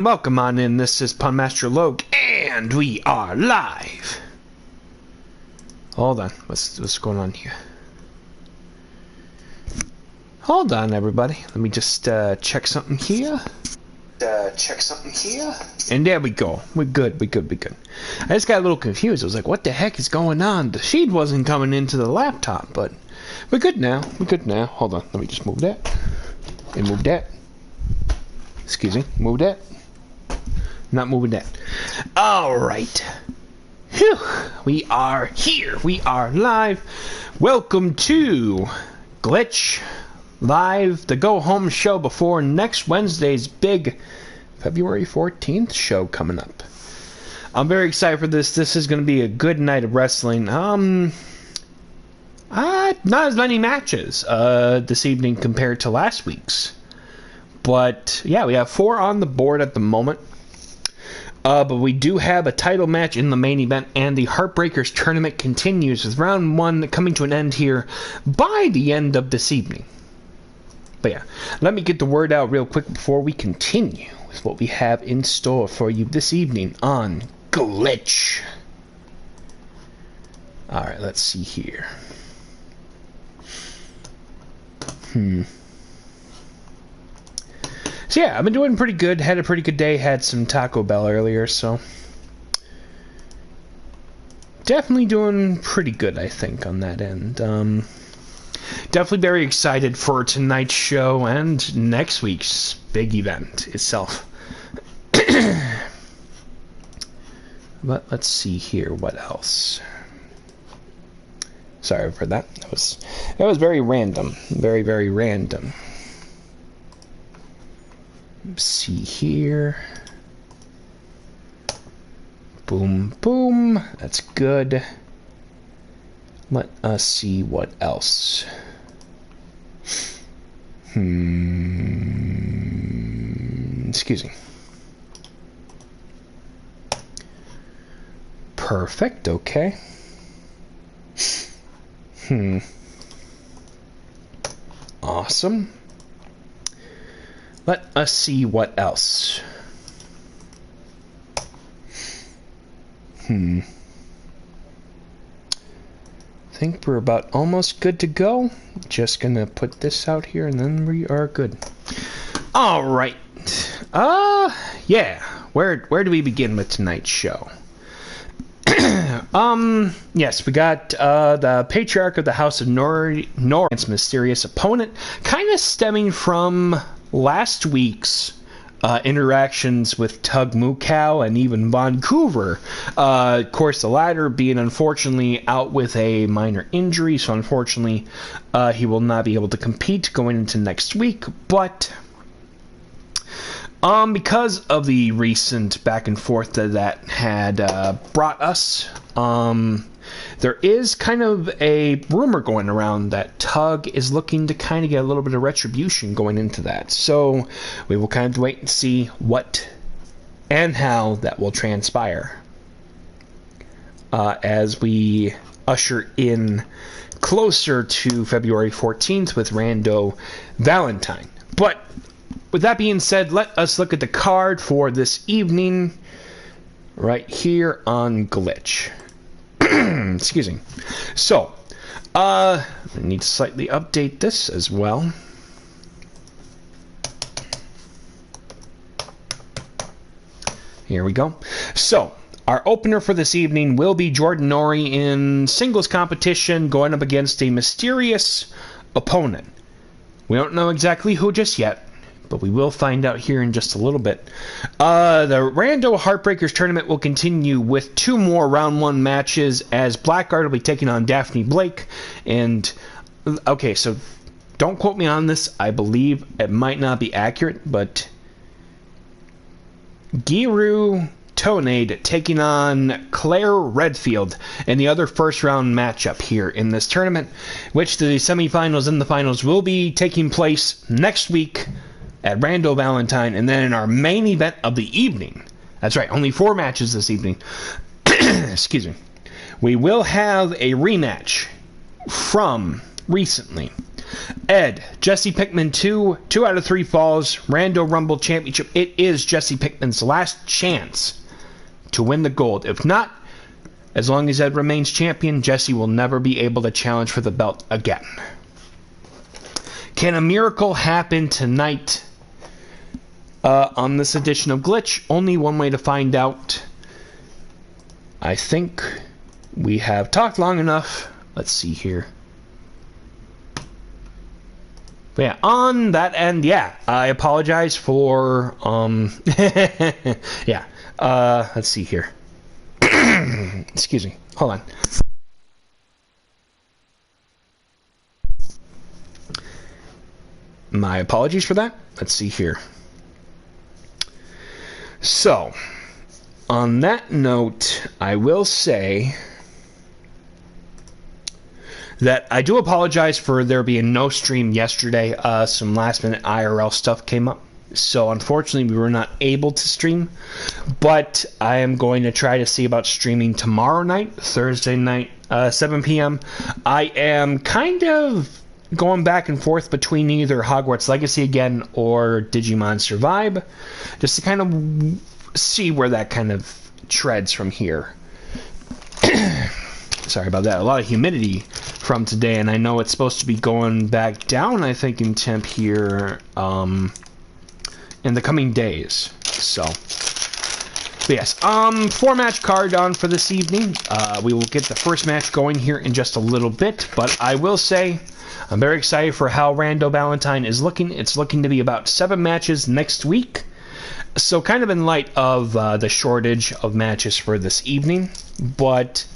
Welcome on in, this is Punmaster Logue, and we are live! Hold on, what's going on here? Hold on, everybody, let me just check something here. And there we go, we're good. I just got a little confused, I was like, what the heck is going on? The feed wasn't coming into the laptop, but we're good now. Hold on, let me just move that. And move that. Excuse me, move that. Not moving that. Alright. Whew. We are here. We are live. Welcome to Glitch Live, the go-home show before next Wednesday's big February 14th show coming up. I'm very excited for this. This is going to be a good night of wrestling. Not as many matches this evening compared to last week's. But, yeah, we have 4 on the board at the moment. But we do have a title match in the main event, and the Heartbreakers tournament continues with round 1 coming to an end here by the end of this evening. But yeah, let me get the word out real quick before we continue with what we have in store for you this evening on Glitch. Alright, let's see here. So yeah, I've been doing pretty good. Had a pretty good day. Had some Taco Bell earlier, so definitely doing pretty good, I think, on that end. Definitely very excited for tonight's show and next week's big event itself. But let's see here, what else? Sorry for that. That was very random. Very, very random. Let's see here. Boom, boom. That's good. Let us see what else. Excuse me. Perfect, okay. Awesome. Let us see what else. I think we're about almost good to go. Just gonna put this out here and then we are good. Alright. Yeah. Where do we begin with tonight's show? Yes, we got the Patriarch of the House of Norie's mysterious opponent, kind of stemming from last week's interactions with Tug Mukau and even Vancouver. Of course, the latter being unfortunately out with a minor injury, so unfortunately he will not be able to compete going into next week. But because of the recent back and forth that had brought us, there is kind of a rumor going around that Tug is looking to kind of get a little bit of retribution going into that. So we will kind of wait and see what and how that will transpire as we usher in closer to February 14th with Rando Valentine. But with that being said, let us look at the card for this evening right here on Glitch. Excuse me. So, I need to slightly update this as well. Here we go. So, our opener for this evening will be Jordan Norie in singles competition going up against a mysterious opponent. We don't know exactly who just yet, but we will find out here in just a little bit. The Rando Heartbreakers tournament will continue with 2 more round 1 matches as Blackguard will be taking on Daphne Blake. And, okay, so don't quote me on this. I believe it might not be accurate, but Giru Tonade taking on Claire Redfield in the other first round matchup here in this tournament, which the semifinals and the finals will be taking place next week at Rando Valentine, and then in our main event of the evening. That's right, only 4 matches this evening. Excuse me. We will have a rematch from recently. Ed, Jesse Pinkman 2 out of 3 falls, Rando Rumble Championship. It is Jesse Pinkman's last chance to win the gold. If not, as long as Ed remains champion, Jesse will never be able to challenge for the belt again. Can a miracle happen tonight on this edition of Glitch? Only one way to find out. I think we have talked long enough. Let's see here. But yeah, on that end, yeah, I apologize for, yeah, let's see here. Excuse me, hold on. My apologies for that. Let's see here. So, on that note, I will say that I do apologize for there being no stream yesterday. Some last minute IRL stuff came up, so unfortunately we were not able to stream, but I am going to try to see about streaming tomorrow night, Thursday night, 7 p.m. I am kind of going back and forth between either Hogwarts Legacy again or Digimon Survive, just to kind of see where that kind of treads from here. Sorry about that. A lot of humidity from today, and I know it's supposed to be going back down, I think, in temp here in the coming days. So, but yes, 4-match card on for this evening. We will get the first match going here in just a little bit, but I will say I'm very excited for how Rando Valentine is looking. It's looking to be about 7 matches next week. So kind of in light of the shortage of matches for this evening. But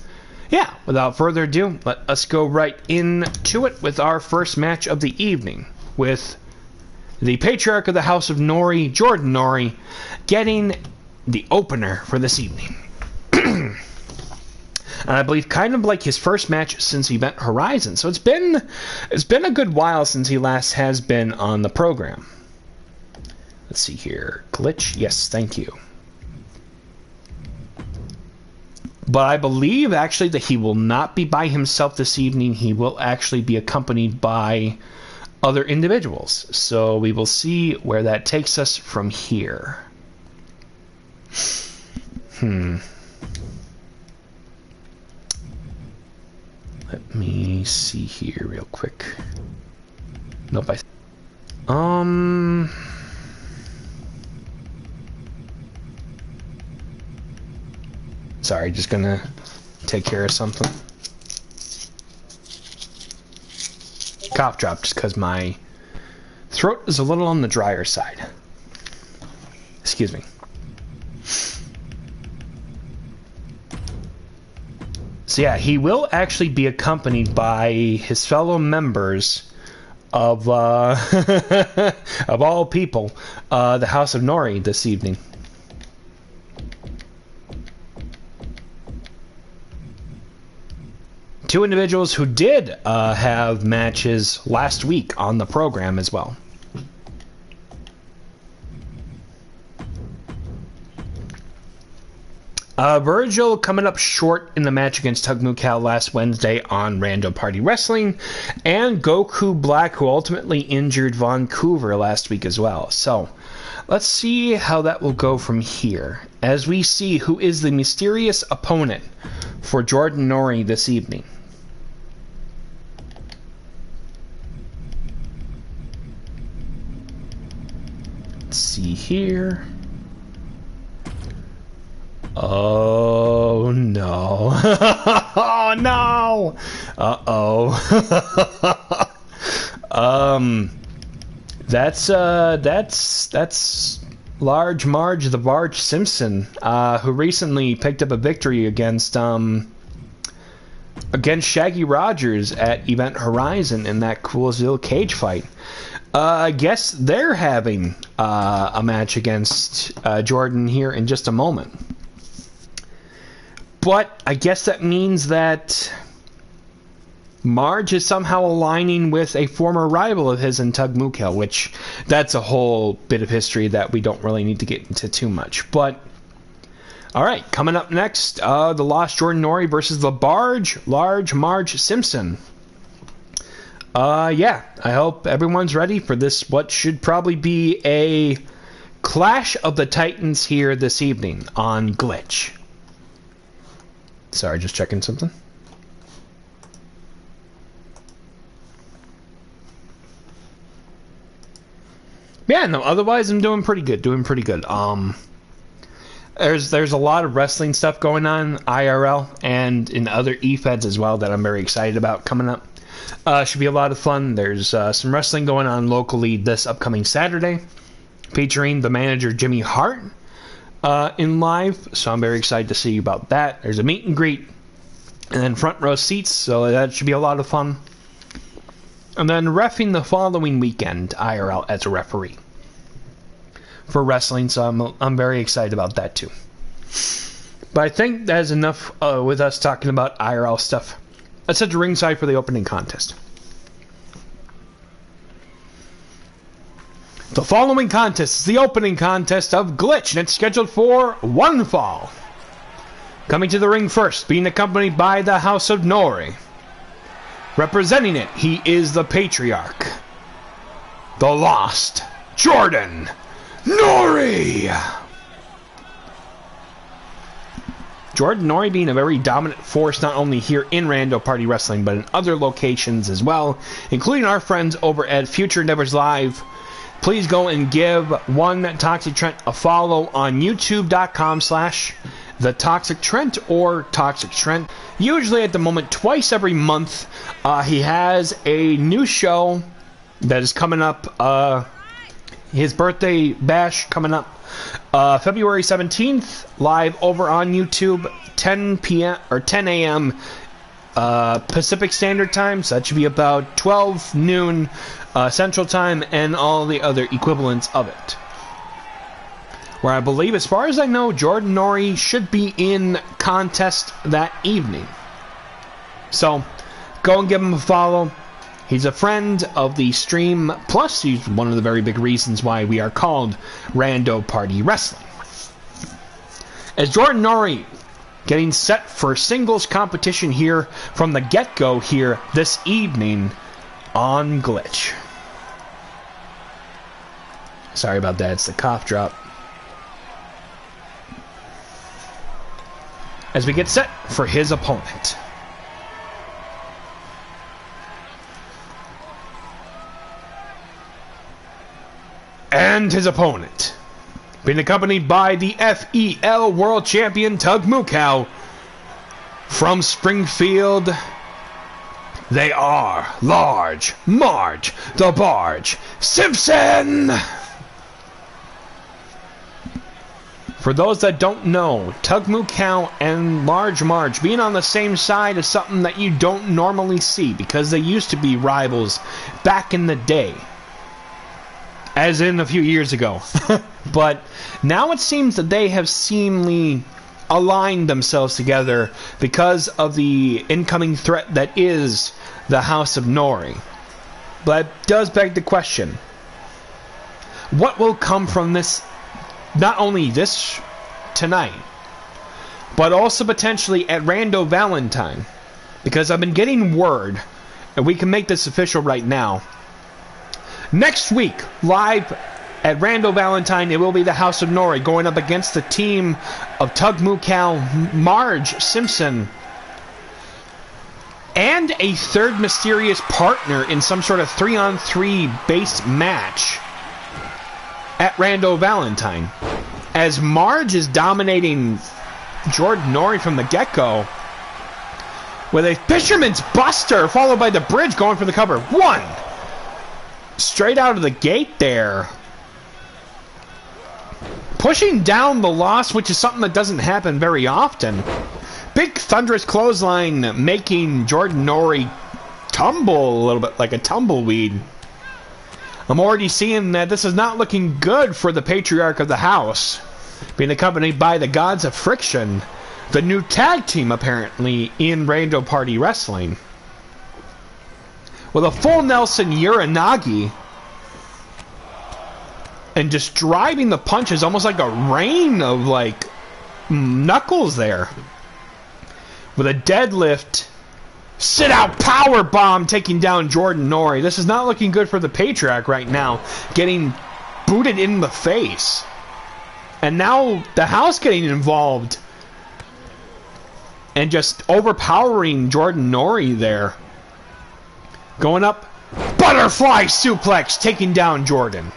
yeah, without further ado, let us go right into it with our first match of the evening, with the patriarch of the House of Norie, Jordan Norie, getting the opener for this evening. And I believe kind of like his first match since Event Horizon. So it's been a good while since he last has been on the program. Let's see here. Glitch? Yes, thank you. But I believe actually that he will not be by himself this evening. He will actually be accompanied by other individuals. So we will see where that takes us from here. Let me see here real quick. Nope, sorry, just gonna take care of something. Cough drop, just because my throat is a little on the drier side. Excuse me. So yeah, he will actually be accompanied by his fellow members of, of all people, the House of Norie this evening. Two individuals who did have matches last week on the program as well. Virgil coming up short in the match against Tug Mukal last Wednesday on Rando Party Wrestling, and Goku Black, who ultimately injured Vancouver last week as well. So, let's see how that will go from here, as we see who is the mysterious opponent for Jordan Norie this evening. Let's see here. Oh no. Oh no. Uh-oh. That's Large Marge the Barge Simpson, who recently picked up a victory against Shaggy Rogers at Event Horizon in that cool Zil cage fight. I guess they're having a match against Jordan here in just a moment. But I guess that means that Marge is somehow aligning with a former rival of his in Tug Mukal, which that's a whole bit of history that we don't really need to get into too much. But, alright, coming up next, the Lost Jordan Norie versus the Large Marge Simpson. Yeah, I hope everyone's ready for this, what should probably be a Clash of the Titans here this evening on Glitch. Sorry, just checking something. Yeah, no, otherwise I'm doing pretty good, There's a lot of wrestling stuff going on IRL and in other eFeds as well that I'm very excited about coming up. Should be a lot of fun. There's some wrestling going on locally this upcoming Saturday, featuring the manager Jimmy Hart in live. So I'm very excited to see about that. There's a meet and greet, and then front row seats. So that should be a lot of fun. And then reffing the following weekend IRL as a referee for wrestling. So I'm very excited about that too. But I think that's enough with us talking about IRL stuff. Let's head to ringside for the opening contest. The following contest is the opening contest of Glitch, and it's scheduled for one fall. Coming to the ring first, being accompanied by the House of Norie. Representing it, he is the Patriarch, the Lost Jordan Norie. Jordan Norie being a very dominant force not only here in Rando Party Wrestling, but in other locations as well, including our friends over at Future Endeavors Live. Please go and give one Toxic Trent a follow on youtube.com/The Toxic Trent or Toxic Trent. Usually at the moment twice every month. He has a new show that is coming up. His birthday bash coming up February 17th, live over on YouTube, 10 p.m. or 10 a.m. Pacific Standard Time. So that should be about 12 noon Central Time and all the other equivalents of it. Where I believe, as far as I know, Jordan Norie should be in contest that evening. So go and give him a follow. He's a friend of the stream, plus he's one of the very big reasons why we are called Rando Party Wrestling. As Jordan Norie getting set for singles competition here from the get-go here this evening on Glitch. Sorry about that, it's the cough drop. As we get set for his opponent. And his opponent, being accompanied by the FEL World Champion Tug Mukau from Springfield. They are Large Marge the Barge Simpson. For those that don't know, Tug Mukau and Large Marge being on the same side is something that you don't normally see because they used to be rivals back in the day. As in a few years ago. But now it seems that they have seemingly aligned themselves together because of the incoming threat that is the House of Norie. But it does beg the question, what will come from this, not only this tonight, but also potentially at Rando Valentine? Because I've been getting word, and we can make this official right now, next week, live at Rando Valentine, it will be the House of Norie going up against the team of Tug Mukau, Marge Simpson, and a third mysterious partner in some sort of 3-on-3 based match at Rando Valentine. As Marge is dominating Jordan Norie from the get-go with a Fisherman's Buster followed by the bridge going for the cover. One! Straight out of the gate there. Pushing down the loss, which is something that doesn't happen very often. Big thunderous clothesline making Jordan Norie tumble a little bit like a tumbleweed. I'm already seeing that this is not looking good for the Patriarch of the House. Being accompanied by the Gods of Friction, the new tag team apparently in Rando Party Wrestling. With a full Nelson Uranagi. And just driving the punches almost like a rain of like knuckles there. With a deadlift Sit out power bomb taking down Jordan Norie. This is not looking good for the Patriarch right now. Getting booted in the face. And now the house getting involved. And just overpowering Jordan Norie there. Going up. Butterfly suplex taking down Jordan.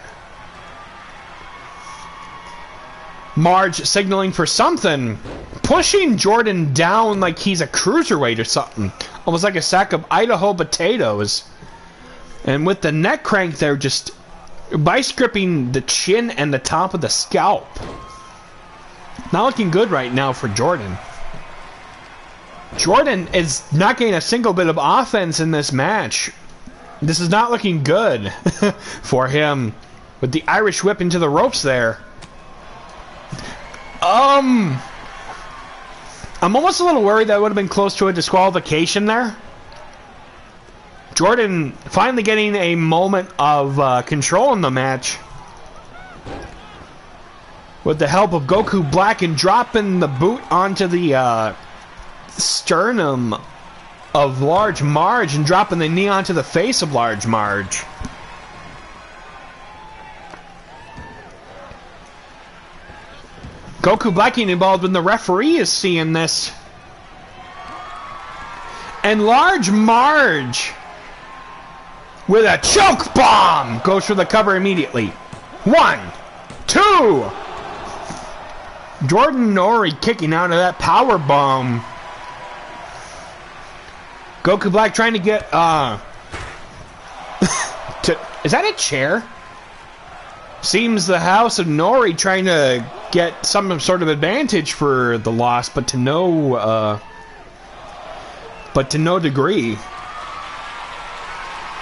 Marge signaling for something. Pushing Jordan down like he's a cruiserweight or something. Almost like a sack of Idaho potatoes. And with the neck crank there, just vice gripping the chin and the top of the scalp. Not looking good right now for Jordan. Jordan is not getting a single bit of offense in this match. This is not looking good for him. With the Irish whip into the ropes there. I'm almost a little worried that would have been close to a disqualification there. Jordan finally getting a moment of control in the match. With the help of Goku Black and dropping the boot onto the sternum of Large Marge and dropping the knee onto the face of Large Marge. Goku Black getting involved when the referee is seeing this. And Large Marge with a choke bomb goes for the cover immediately. 1, 2. Jordan Norie kicking out of that power bomb. Goku Black trying to get is that a chair? Seems the house of Norie trying to get some sort of advantage for the loss, but to no degree.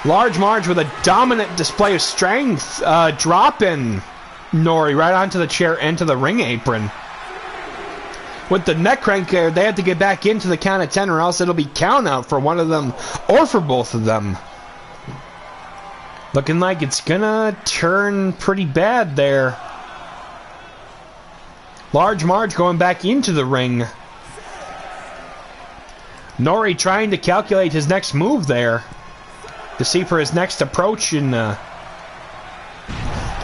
Large Marge with a dominant display of strength, dropping Norie right onto the chair and to the ring apron. With the neck crank there, they have to get back into the count of 10 or else it'll be count out for one of them or for both of them. Looking like it's gonna turn pretty bad there. Large Marge going back into the ring. Norie trying to calculate his next move there. To see for his next approach and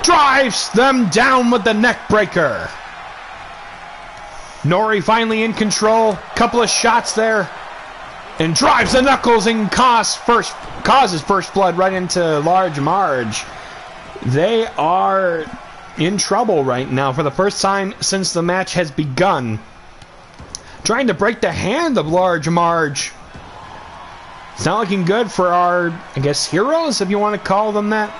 drives them down with the neck breaker. Norie finally in control. Couple of shots there. And drives the knuckles and causes first blood right into Large Marge. They are in trouble right now for the first time since the match has begun. Trying to break the hand of Large Marge. It's not looking good for our, I guess, heroes, if you want to call them that.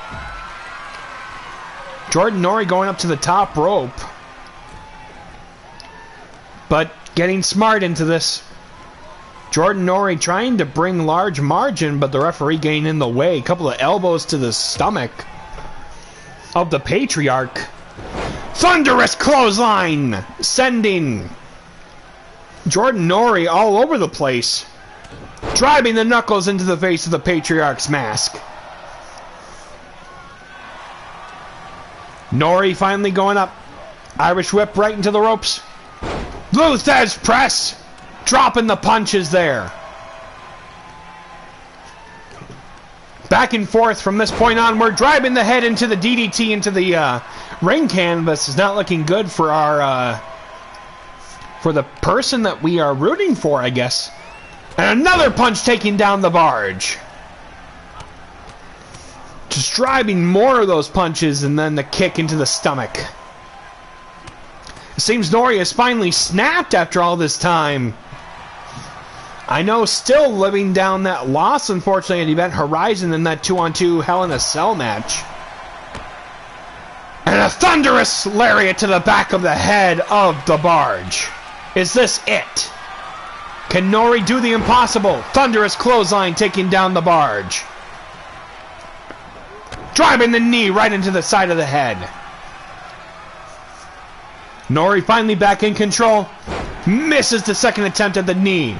Jordan Norie going up to the top rope. But getting smart into this. Jordan Norie trying to bring Large Marge in, but the referee getting in the way. A couple of elbows to the stomach of the Patriarch. Thunderous clothesline! Sending Jordan Norie all over the place. Driving the knuckles into the face of the Patriarch's mask. Norie finally going up. Irish whip right into the ropes. Luthez press! Dropping the punches there. Back and forth from this point on. We're driving the head into the DDT into the ring canvas. Is not looking good for our for the person that we are rooting for, I guess. And another punch taking down the barge. Just driving more of those punches and then the kick into the stomach. It seems Norie has finally snapped after all this time. I know, still living down that loss, unfortunately, at Event Horizon in that 2-on-2 Hell in a Cell match. And a thunderous lariat to the back of the head of the barge. Is this it? Can Norie do the impossible? Thunderous clothesline taking down the barge. Driving the knee right into the side of the head. Norie finally back in control. Misses the second attempt at the knee.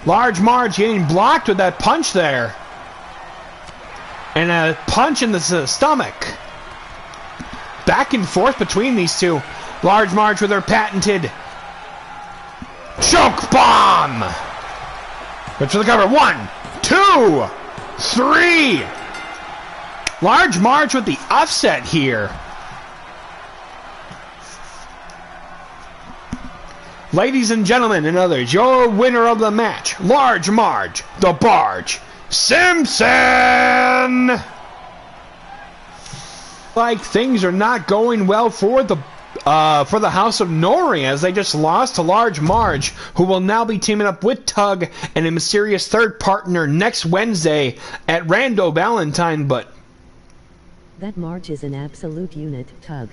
Large Marge getting blocked with that punch there. And a punch in the stomach. Back and forth between these two. Large Marge with her patented choke bomb. Good for the cover. 1, 2, 3. Large Marge with the offset here. Ladies and gentlemen and others, your winner of the match, Large Marge, the Barge, Simpson! Like things are not going well for the House of Norie, as they just lost to Large Marge, who will now be teaming up with Tug and a mysterious third partner next Wednesday at Rando Valentine, but... That Marge is an absolute unit, Tug.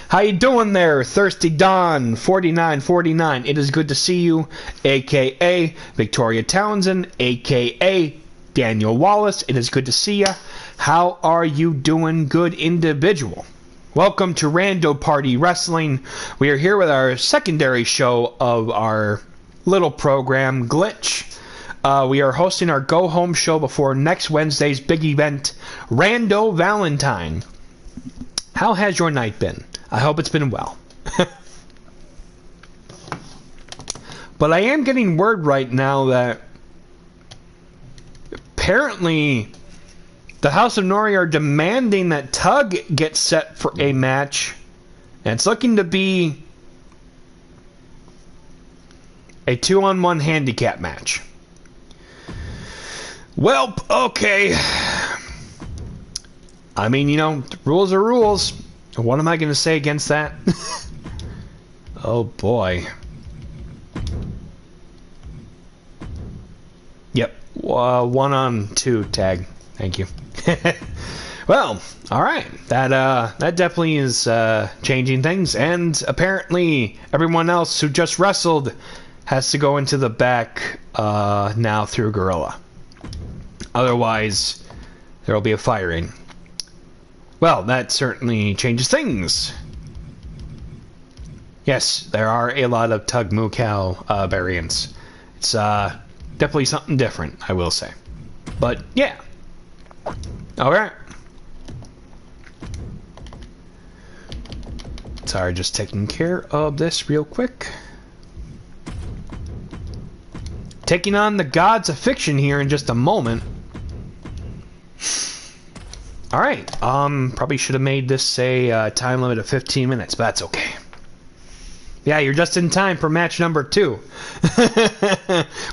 How you doing there, Thirsty Don 4949? It is good to see you, a.k.a. Victoria Townsend, a.k.a. Daniel Wallace. It is good to see you. How are you doing, good individual? Welcome to Rando Party Wrestling. We are here with our secondary show of our little program, Glitch. We are hosting our go-home show before next Wednesday's big event, Rando Valentine. How has your night been? I hope it's been well. But I am getting word right now that apparently the House of Norie are demanding that Tug get set for a match. And it's looking to be a 2-on-1 handicap match. Well, okay. I mean, you know, rules are rules. What am I going to say against that? Oh, boy. Yep. 1-on-2 tag. Thank you. Well, alright. That definitely is changing things. And apparently, everyone else who just wrestled has to go into the back now through Gorilla. Otherwise, there will be a firing. Well, that certainly changes things. Yes, there are a lot of Tug Moo Cow variants. It's definitely something different, I will say. But, yeah. Alright. Sorry, just taking care of this real quick. Taking on the gods of fiction here in just a moment. Alright, probably should have made this a time limit of 15 minutes, but that's okay. Yeah, you're just in time for match number 2.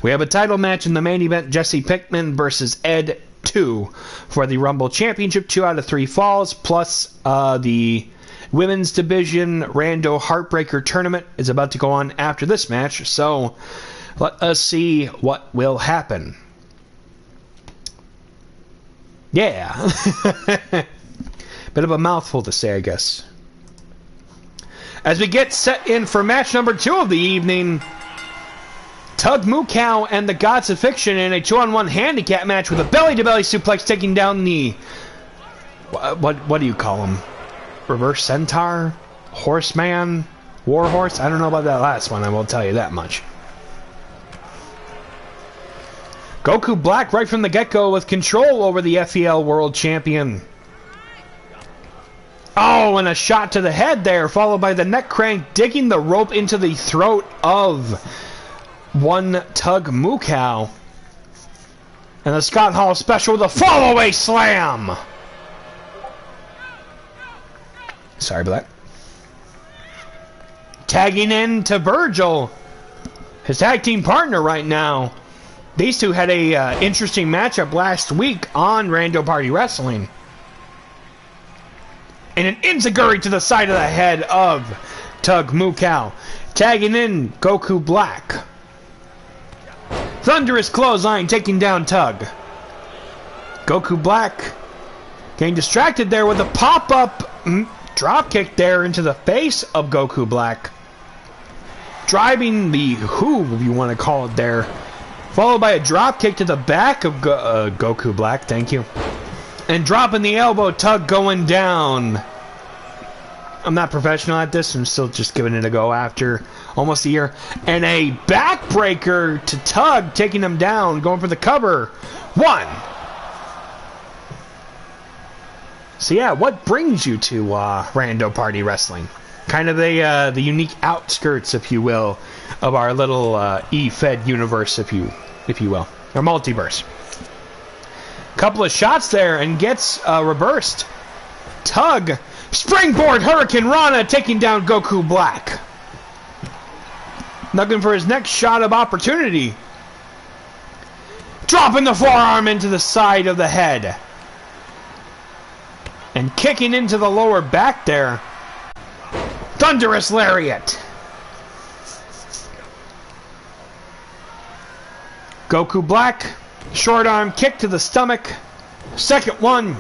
We have a title match in the main event, Jesse Pinkman versus Ed 2 for the Rumble Championship, 2 out of 3 falls, plus the Women's Division Rando Heartbreaker Tournament is about to go on after this match, so let us see what will happen. Yeah. Bit of a mouthful to say, I guess. As we get set in for match number 2 of the evening, Tug Moo Cow and the Gods of Fiction in a 2-on-1 handicap match with a belly-to-belly suplex taking down the... What do you call him? Reverse Centaur? Horseman? Warhorse? I don't know about that last one, I will tell you that much. Goku Black right from the get-go with control over the FEL World Champion. Oh, and a shot to the head there, followed by the neck crank, digging the rope into the throat of one Tug Moo Cow. And the Scott Hall special with a fall-away slam. Sorry about that. Tagging in to Virgil, his tag team partner right now. These two had a interesting matchup last week on Rando Party Wrestling. And an enziguri to the side of the head of Tug Moo Cow. Tagging in Goku Black. Thunderous clothesline taking down Tug. Goku Black getting distracted there with a pop-up dropkick there into the face of Goku Black. Driving the hoove, if you want to call it there. Followed by a dropkick to the back of Goku Black, thank you. And dropping the elbow, Tug going down. I'm not professional at this, I'm still just giving it a go after almost a year. And a backbreaker to Tug, taking him down, going for the cover. 1. So yeah, what brings you to Rando Party Wrestling? Kind of the unique outskirts, if you will, of our little E-Fed universe, if you will. Or multiverse. Couple of shots there and gets reversed. Tug. Springboard Hurricane Rana taking down Goku Black. Looking for his next shot of opportunity. Dropping the forearm into the side of the head. And kicking into the lower back there. Thunderous Lariat. Goku Black. Short arm kick to the stomach. Second one.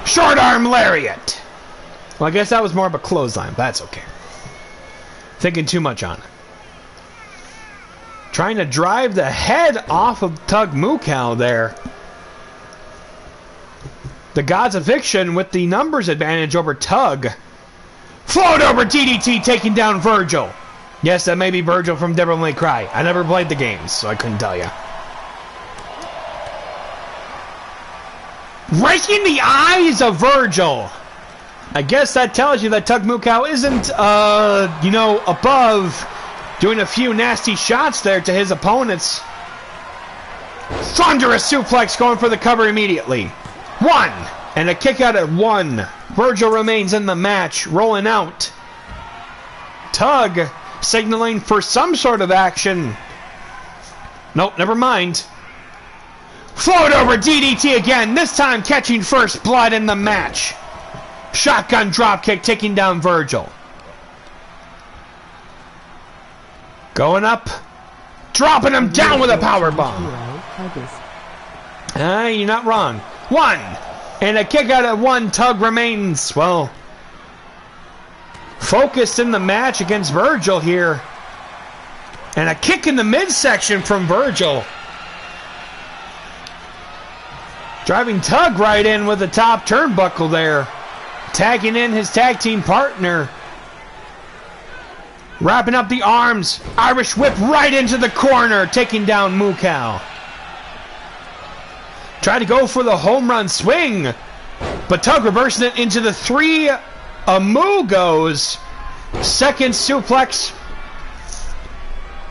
Short arm Lariat. Well, I guess that was more of a clothesline, but that's okay. Thinking too much on it. Trying to drive the head off of Tug Mukau there. The Gods of Fiction with the numbers advantage over Tug. Float over DDT taking down Virgil. Yes, that may be Virgil from Devil May Cry. I never played the games, so I couldn't tell you. Raking the eyes of Virgil. I guess that tells you that Tug Mukau isn't, above doing a few nasty shots there to his opponents. Thunderous suplex going for the cover immediately. One. And a kick out at one. Virgil remains in the match, rolling out. Tug signaling for some sort of action. Nope, never mind. Float over DDT again, this time catching first blood in the match. Shotgun dropkick taking down Virgil. Going up. Dropping him down with a powerbomb. You're not wrong. One. And a kick out at one. Tug remains, well, focused in the match against Virgil here. And a kick in the midsection from Virgil. Driving Tug right in with the top turnbuckle there. Tagging in his tag team partner. Wrapping up the arms. Irish whip right into the corner. Taking down Mukau. Tried to go for the home run swing. But Tug reversing it into the three Amugos. Second suplex.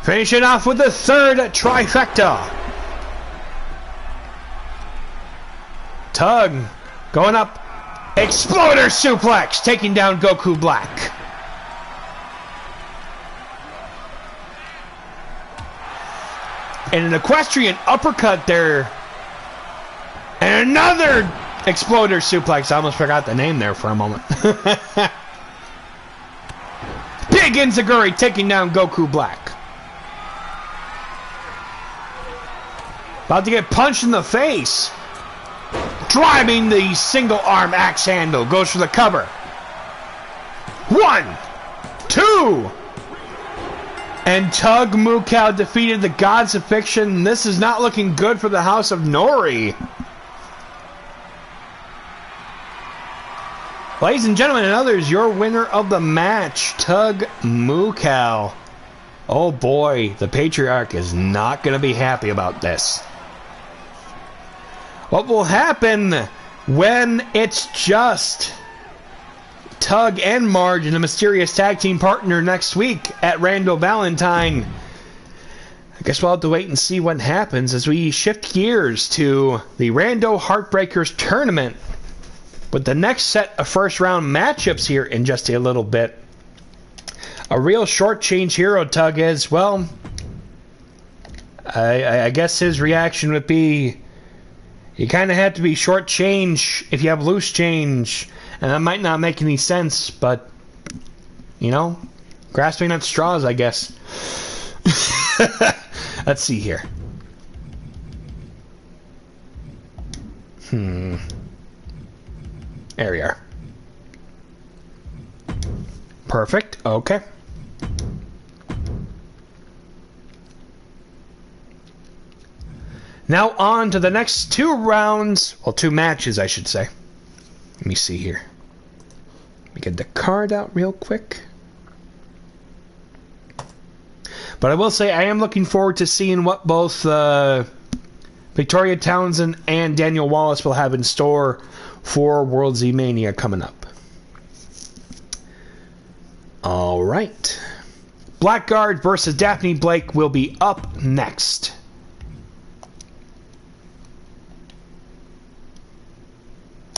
Finishing off with the third trifecta. Tug going up. Exploder suplex taking down Goku Black. And an equestrian uppercut there. And another exploder suplex. I almost forgot the name there for a moment. Big Enziguri taking down Goku Black. About to get punched in the face. Driving the single arm axe handle. Goes for the cover. 1, 2. And Tug Mukau defeated the Gods of Fiction. This is not looking good for the House of Norie. Ladies and gentlemen and others, your winner of the match, Tug Mukau. Oh boy, the Patriarch is not going to be happy about this. What will happen when it's just Tug and Marge and a mysterious tag team partner next week at Rando Valentine? I guess we'll have to wait and see what happens as we shift gears to the Rando Heartbreakers tournament with the next set of first round matchups here in just a little bit. A real short-change hero, Tug is. Well, I guess his reaction would be, you kind of have to be short change if you have loose change. And that might not make any sense, but, you know, grasping at straws, I guess. Let's see here. There we are. Perfect. Okay. Now on to the next two rounds. Well, two matches, I should say. Let me see here. Let me get the card out real quick. But I will say I am looking forward to seeing what both Victoria Townsend and Daniel Wallace will have in store for World Z Mania coming up. All right. Blackguard versus Daphne Blake will be up next.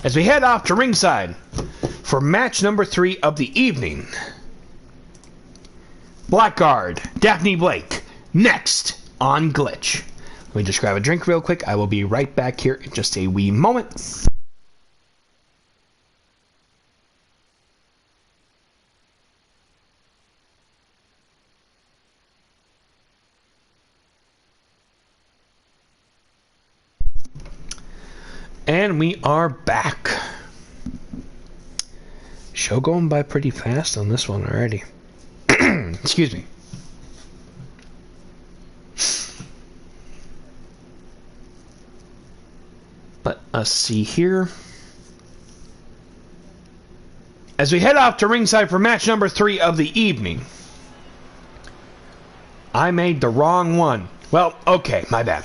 as we head off to ringside for match number 3 of the evening. Blackguard, Daphne Blake, next on Glitch. Let me just grab a drink real quick. I will be right back here in just a wee moment. And we are back. Show going by pretty fast on this one already. Excuse me. Let us see here. As we head off to ringside for match number 3 of the evening. I made the wrong one. Well, okay, my bad.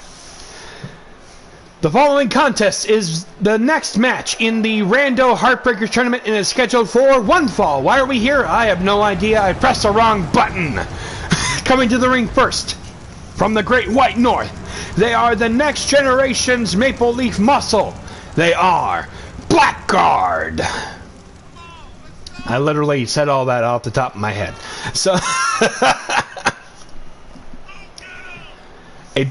The following contest is the next match in the Rando Heartbreaker tournament and is scheduled for one fall. Why are we here? I have no idea. I pressed the wrong button. Coming to the ring first, from the Great White North, they are the next generation's Maple Leaf Muscle. They are Blackguard. I literally said all that off the top of my head. So, a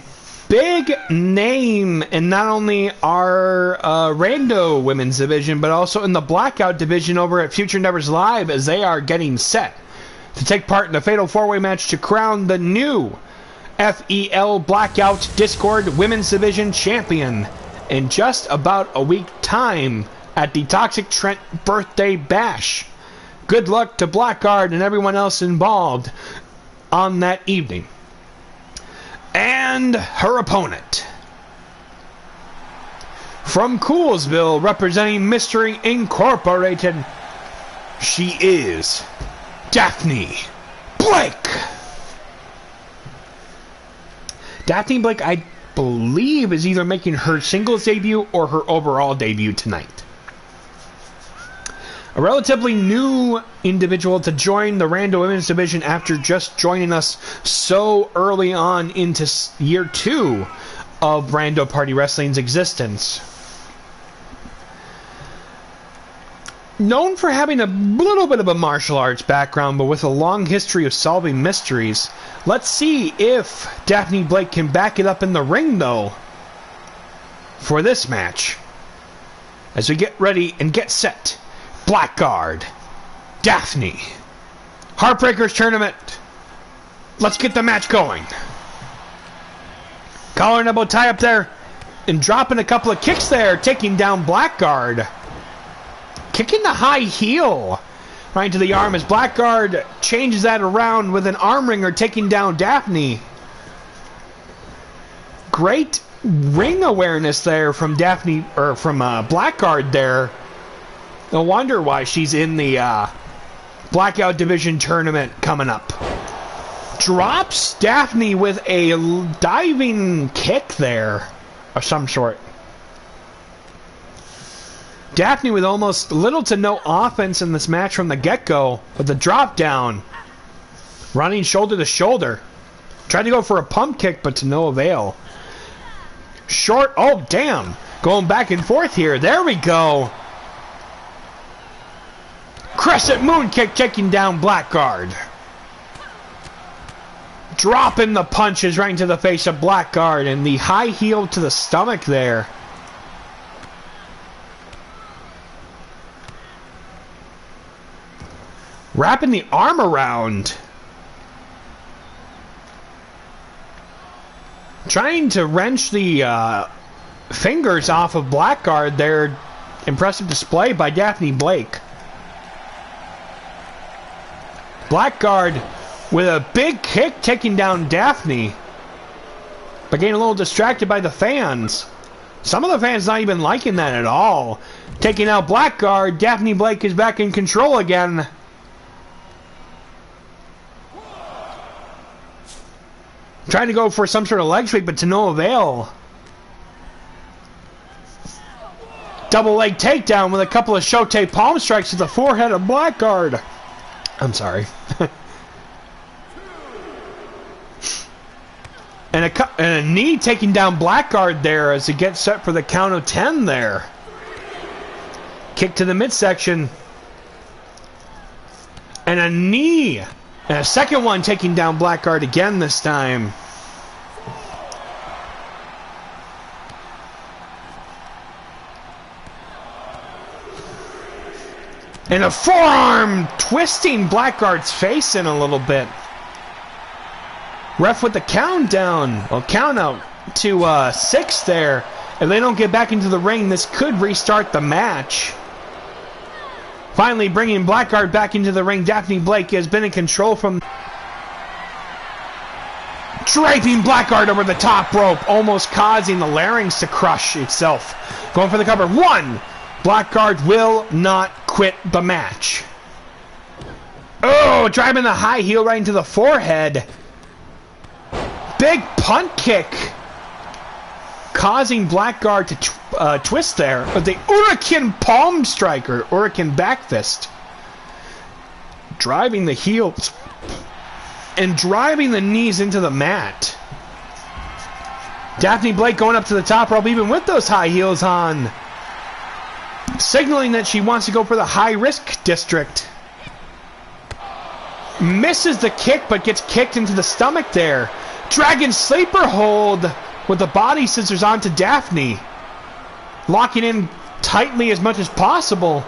big name in not only our Rando women's division, but also in the Blackout division over at Future Endeavors Live, as they are getting set to take part in the Fatal 4-Way match to crown the new FEL Blackout Discord Women's Division Champion in just about a week time at the Toxic Trent Birthday Bash. Good luck to Blackguard and everyone else involved on that evening. And her opponent, from Coolsville, representing Mystery Incorporated, she is Daphne Blake. Daphne Blake, I believe, is either making her singles debut or her overall debut tonight. A relatively new individual to join the Rando Women's Division after just joining us so early on into year 2 of Rando Party Wrestling's existence. Known for having a little bit of a martial arts background, but with a long history of solving mysteries, let's see if Daphne Blake can back it up in the ring, though, for this match. As we get ready and get set, Blackguard, Daphne, Heartbreakers tournament. Let's get the match going. Collar and elbow tie up there, and dropping a couple of kicks there, taking down Blackguard. Kicking the high heel right into the arm as Blackguard changes that around with an arm wringer, taking down Daphne. Great ring awareness there from Daphne, or from Blackguard there. No wonder why she's in the Blackout Division tournament coming up. Drops Daphne with a diving kick there of some sort. Daphne with almost little to no offense in this match from the get-go, with the drop down. Running shoulder to shoulder. Tried to go for a pump kick, but to no avail. Short, oh damn. Going back and forth here. There we go. Crescent moon kick taking down Blackguard. Dropping the punches right into the face of Blackguard, and the high heel to the stomach there. Wrapping the arm around. Trying to wrench the fingers off of Blackguard there. Impressive display by Daphne Blake. Blackguard with a big kick taking down Daphne, but getting a little distracted by the fans. Some of the fans not even liking that at all. Taking out Blackguard, Daphne Blake is back in control again. Trying to go for some sort of leg sweep, but to no avail. Double leg takedown with a couple of Shote palm strikes to the forehead of Blackguard. I'm sorry. and a knee taking down Blackguard there as he gets set for the count of 10 there. Kick to the midsection. And a knee. And a second one taking down Blackguard again this time. And a forearm twisting Blackguard's face in a little bit. Ref with the countdown. Well, count out to 6 there. If they don't get back into the ring, this could restart the match. Finally bringing Blackguard back into the ring. Daphne Blake has been in control from... Draping Blackguard over the top rope, almost causing the larynx to crush itself. Going for the cover. 1! Blackguard will not quit the match. Oh, driving the high heel right into the forehead. Big punt kick. Causing Blackguard to twist there. But the Hurricane Palm Strike, or Hurricane Back Fist. Driving the heels. And driving the knees into the mat. Daphne Blake going up to the top rope even with those high heels on. Signaling that she wants to go for the high-risk district. Misses the kick, but gets kicked into the stomach there. Dragon Sleeper hold with the body scissors onto Daphne. Locking in tightly as much as possible.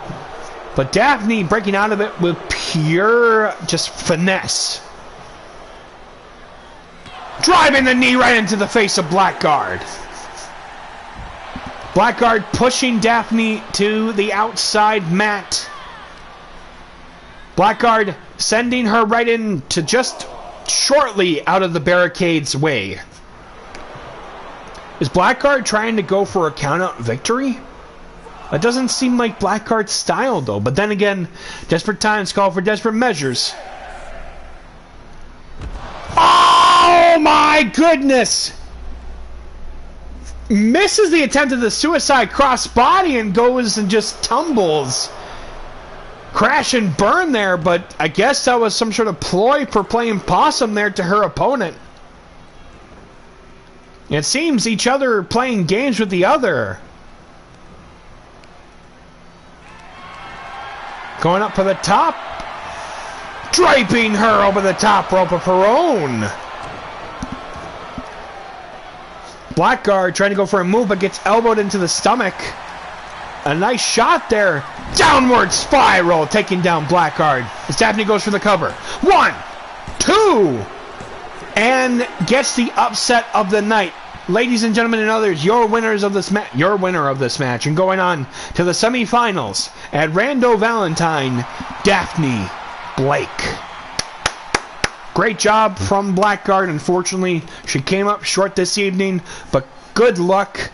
But Daphne breaking out of it with pure just finesse. Driving the knee right into the face of Blackguard. Blackguard pushing Daphne to the outside mat. Blackguard sending her right into just shortly out of the barricade's way. Is Blackguard trying to go for a countout victory? That doesn't seem like Blackguard's style though, but then again, desperate times call for desperate measures. Oh my goodness! Misses the attempt at the suicide crossbody and goes and just tumbles. Crash and burn there, but I guess that was some sort of ploy for playing possum there to her opponent. It seems each other playing games with the other. Going up for the top. Draping her over the top rope of her own. Blackguard trying to go for a move but gets elbowed into the stomach. A nice shot there. Downward spiral taking down Blackguard as Daphne goes for the cover. 1, 2, and gets the upset of the night. Ladies and gentlemen and others, your winners of this match, your winner of this match, and going on to the semifinals at Rando Valentine, Daphne Blake. Great job from Blackguard. Unfortunately, she came up short this evening, but good luck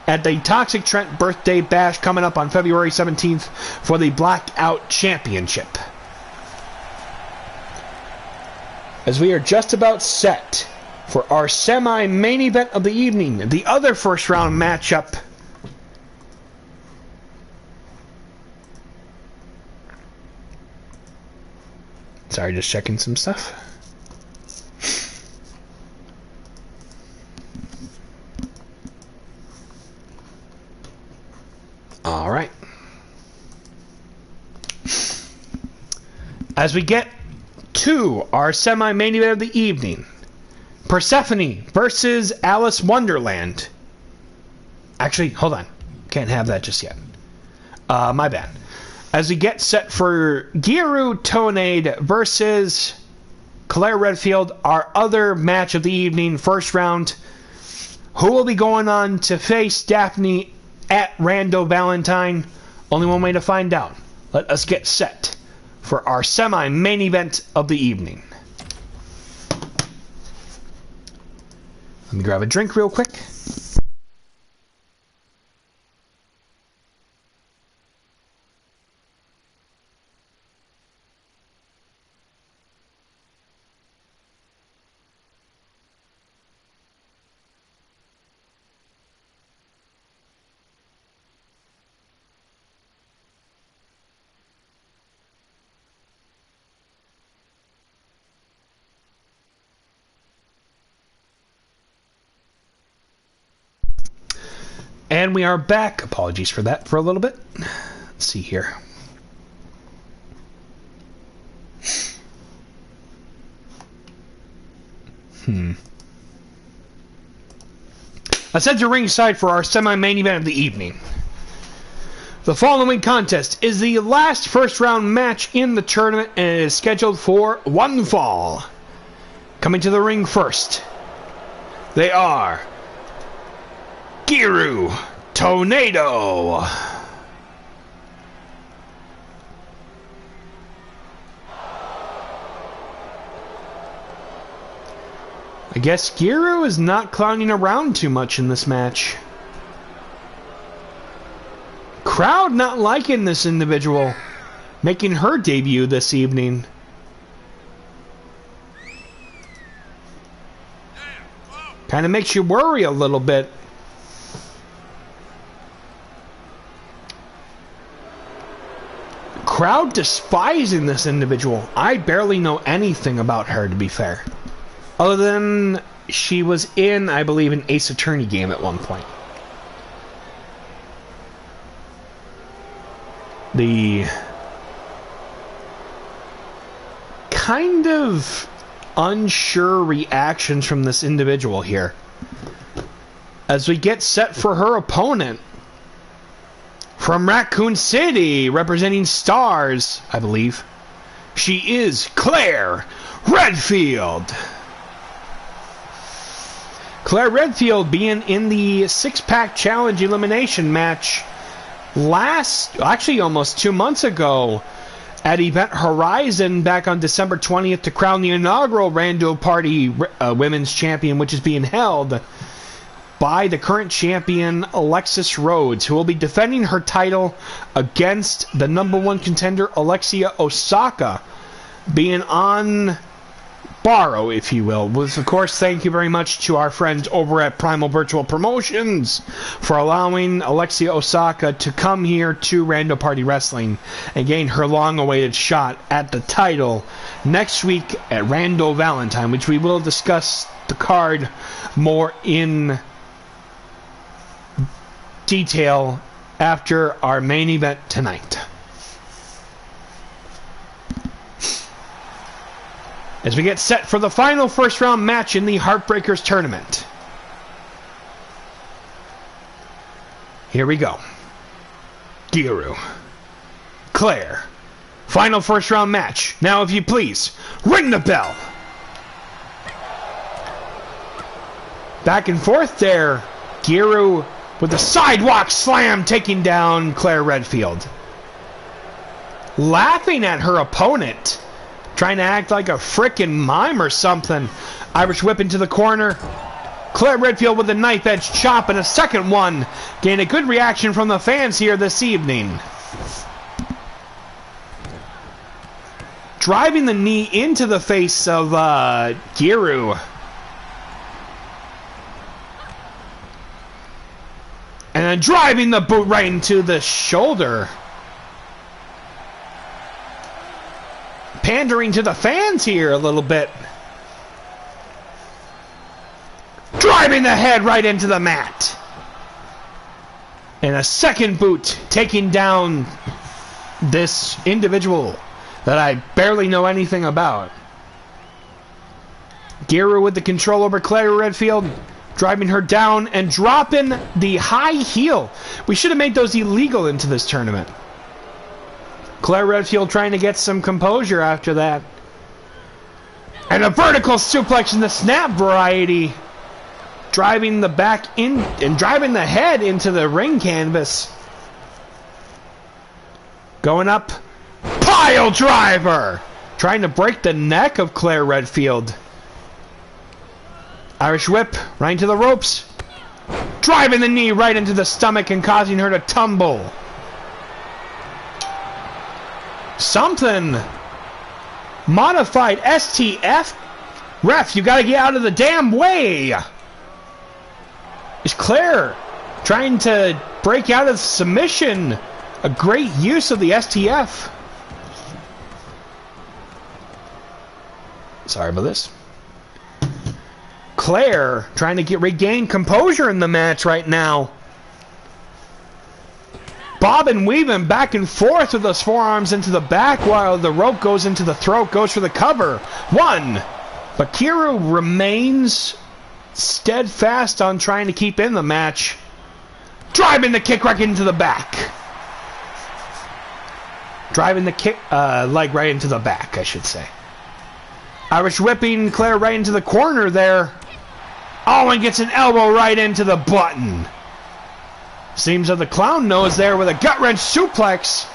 at the Toxic Trent Birthday Bash coming up on February 17th for the Blackout Championship. As we are just about set for our semi-main event of the evening, the other first round matchup. Sorry, just checking some stuff. All right. As we get to our semi-main event of the evening, Persephone versus Alice Wonderland. Actually, hold on. Can't have that just yet. My bad. As we get set for Giru Tonade versus Claire Redfield, our other match of the evening, first round. Who will be going on to face Daphne at Rando Valentine? Only one way to find out. Let us get set for our semi-main event of the evening. Let me grab a drink real quick. And we are back. Apologies for that for a little bit. Let's see here. Let's head to ringside for our semi-main event of the evening. The following contest is the last first-round match in the tournament, and it is scheduled for one fall. Coming to the ring first, they are Giru Tornado. I guess Giru is not clowning around too much in this match. Crowd not liking this individual making her debut this evening. Kind of makes you worry a little bit. Crowd despising this individual. I barely know anything about her, to be fair. Other than she was in, I believe, an Ace Attorney game at one point. The kind of unsure reactions from this individual here as we get set for her opponent from Raccoon City, representing Stars, I believe. She is Claire Redfield. Claire Redfield being in the six-pack challenge elimination match actually almost 2 months ago at Event Horizon back on December 20th to crown the inaugural Rando Party Women's Champion, which is being held by the current champion Alexis Rhodes, who will be defending her title against the #1 contender Alexia Osaka, being on borrow, if you will. With, of course, thank you very much to our friends over at Primal Virtual Promotions for allowing Alexia Osaka to come here to Rando Party Wrestling and gain her long-awaited shot at the title next week at Rando Valentine, which we will discuss the card more in detail after our main event tonight. As we get set for the final first-round match in the Heartbreakers tournament. Here we go. Giru. Claire. Final first-round match. Now, if you please, ring the bell. Back and forth there. Giru with a sidewalk slam taking down Claire Redfield. Laughing at her opponent. Trying to act like a frickin' mime or something. Irish whip into the corner. Claire Redfield with a knife edge chop and a second one. Gain a good reaction from the fans here this evening. Driving the knee into the face of Giru. And then driving the boot right into the shoulder. Pandering to the fans here a little bit. Driving the head right into the mat. And a second boot taking down this individual that I barely know anything about. Giru with the control over Claire Redfield, driving her down and dropping the high heel. We should have made those illegal into this tournament. Claire Redfield trying to get some composure after that. And a vertical suplex in the snap variety. Driving the back in and driving the head into the ring canvas. Going up. Pile driver! Trying to break the neck of Claire Redfield. Irish whip right into the ropes. Driving the knee right into the stomach and causing her to tumble. Something. Modified STF. Ref, you gotta get out of the damn way. Is Claire trying to break out of submission? A great use of the STF. Sorry about this. Claire trying to regain composure in the match right now. bobbing, weaving back and forth with those forearms into the back while the rope goes into the throat, goes for the cover. One. But Kiru remains steadfast on trying to keep in the match. Driving the kick right into the back. Driving the kick, leg right into the back, I should say. Irish whipping Claire right into the corner there. Oh, and gets an elbow right into the button. Seems that the clown nose there with a gut-wrench suplex.